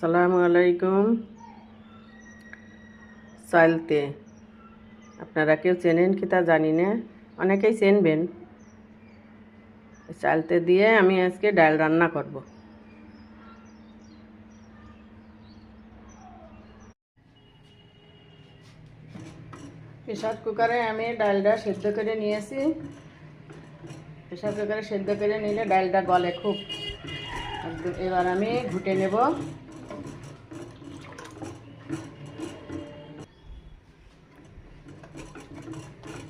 আসসালামু আলাইকুম। চালতে আপনারা কেউ চেনেন কি তা জানি না, অনেকেই চেনবেন। চালতে দিয়ে আমি আজকে ডাল রান্না করব। প্রেসার কুকারে আমি ডালটা সেদ্ধ করে নিয়েছি। প্রেসার কুকারে সেদ্ধ করে নিলে ডালটা গলে খুব। এবার আমি ঘুটে নেব।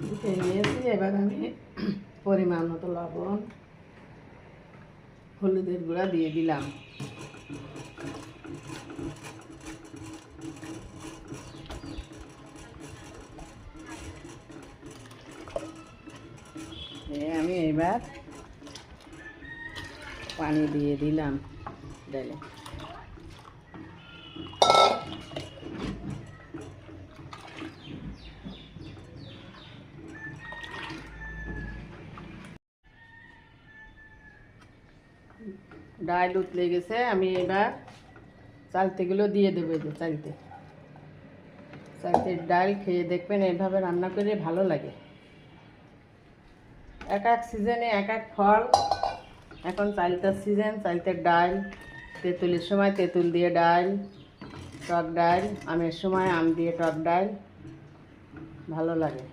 ঘুটে নিয়েছি, এবার আমি পরিমাণ মতো লবণ, হলুদের গুঁড়া দিয়ে দিলাম। আমি এবার পানি দিয়ে দিলাম ডালে। ডাল উতলে গেছে, আমি এবার চালতেগুলো দিয়ে দেবো। যে চালতের ডাল খেয়ে দেখবেন, এইভাবে রান্না করে ভালো লাগে। এক এক সিজনে এক এক ফল। এখন চালতার সিজন, চালতের ডাল। তেঁতুলের সময় তেঁতুল দিয়ে ডাল, টক ডাল। আমের সময় আম দিয়ে টক ডাল, ভালো লাগে।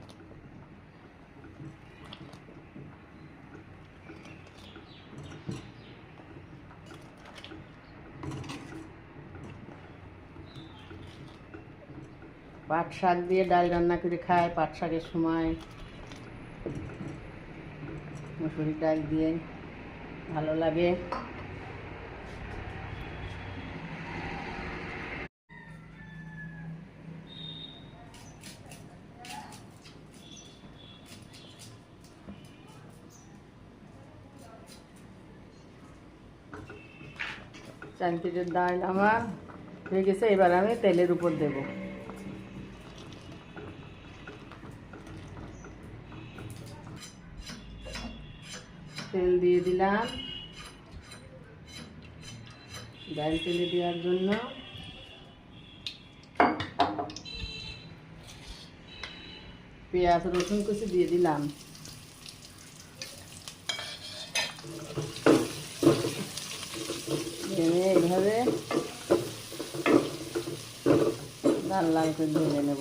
পাট শাক দিয়ে ডাল রান্না করে খায়, পাট শাকের সময় মুসুরির ডাল দিয়ে ভালো লাগে। চালতির ডাল আমার হয়ে গেছে, এবার আমি তেলের উপর দেব। তেল দিয়ে দিলাম ডাল তেলে দেওয়ার জন্য। পেঁয়াজ রসুন কুচি দিয়ে দিলাম। এইভাবে লাল লাল করে ভেজে নেব।